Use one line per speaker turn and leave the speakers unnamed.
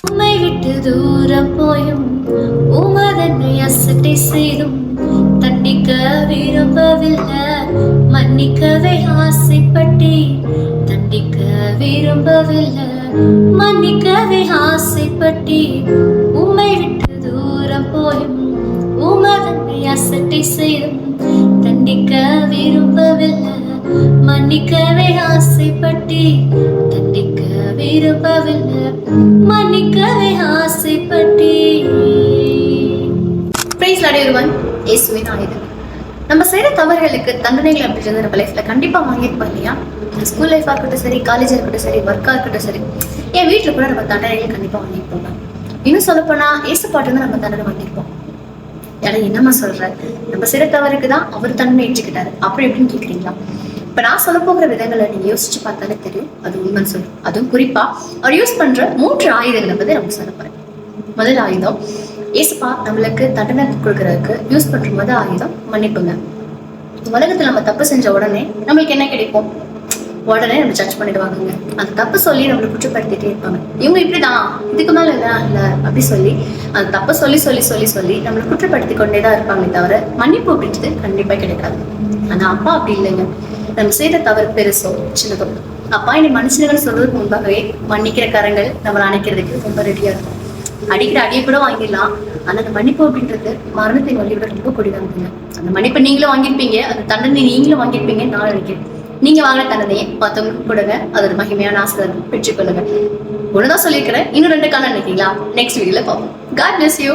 உம்மை விட்டு தூரம் போயும் உமதன்னை அசட்டை செய்தும் தண்டிக்க விரும்பவில்லை, மன்னிக்கவே ஆசைப்பட்டி. தண்டிக்க விரும்பவில்லை, மன்னிக்கவே ஆசைப்பட்டி. உம்மை விட்டு தூரம் போயும் உமதன்னை அசட்டை செய்தும் தண்டிக்க விரும்பவில்லை, மன்னிக்கவே ஆசைப்பட்டி. தண்டிக்க விரும்பவில்லை, மன்னிக்கவே ஆசைப்பட்டி. Price Lord everyone. இயேசுவின் ஆயுதம். நம்ம செய்யற தவறுகளுக்கு தண்டனைகள் அப்படின்றது நம்ம லைஃப்ல கண்டிப்பா வாங்கியிருப்போம் இல்லையா? ஸ்கூல் லைஃபா இருக்கட்டும் சரி, காலேஜா இருக்கட்டும் சரி, ஒர்க்கா இருக்கட்டும் சரி, என் வீட்டுல கூட நம்ம தண்டனைகள் கண்டிப்பா வாங்கியிருப்போம். இன்னும் சொல்ல போனா ஏசு பாட்டு தான் நம்ம தண்டனை வாங்கியிருப்போம். ஏன்னா என்னம்மா சொல்ற, நம்ம செய்யற தவறுக்கு தான் அவர் தண்டனை ஏற்றுக்கிட்டாரு அப்படி எப்படின்னு கேக்குறீங்களா? இப்ப நான் சொல்ல போகிற விதங்களை நீங்க யோசிச்சு பார்த்தாலே தெரியும் அது உண்மைன்னு சொல்லும். அதுவும் குறிப்பா அவர் யூஸ் பண்ற 3 ஆயுதங்களை பத்தி நம்ம சொல்ல போறேன். முதல் ஆயுதம், ஏசப்பா நம்மளுக்கு தண்டனை கொடுக்கறதுக்கு யூஸ் பண்ற முதல் ஆயுதம் மன்னிப்புங்க. உலகத்துல நம்ம தப்பு செஞ்ச உடனே நம்மளுக்கு என்ன கிடைக்கும்? உடனே நம்ம ஜட்ஜ் பண்ணிடுவாங்க. அந்த தப்பு சொல்லி நம்மளை குற்றப்படுத்திட்டே இருப்பாங்க. இவங்க இப்படிதான், இதுக்கு மேல இல்ல அப்படி சொல்லி அந்த தப்பை சொல்லி சொல்லி சொல்லி சொல்லி நம்மளை குற்றப்படுத்தி கொண்டேதான் இருப்பாங்க. தவிர மன்னிப்பு அப்படின்றது கண்டிப்பா கிடைக்காது. ஆனா அப்பா அப்படி இல்லைங்க. நம்ம செய்த தவறு பெருசோ சின்னதோ, அப்பா என்னை மனுஷனுகள் சொல்றதுக்கு முன்பாகவே மன்னிக்கிற கரங்கள் நம்மளை அணைக்கிறதுக்கு ரொம்ப ரெடியா இருக்கும். அடிக்கிற அடியை கூட வாங்கிடலாம். ஆனா அந்த மன்னிப்பு அப்படின்றது மரணத்தின் வழியோட ரொம்ப கொடிதாங்க. அந்த மன்னிப்பை நீங்களும் வாங்கியிருப்பீங்க, அந்த தண்டனை நீங்களும் வாங்கியிருப்பீங்க. நான் நினைக்கிறேன் நீங்க வாங்கின தண்டனையை மற்றவங்களுக்கு கொடுங்க, அதோட மகிமையான ஆசீர்வாதம் பெற்றுக்கொள்ளுங்க. ஒண்ணுதான் சொல்லியிருக்கிறேன், இன்னும் 2 காரணம் நினைக்கிறீங்களா? நெக்ஸ்ட் வீடியோல பார்ப்போம். God bless you.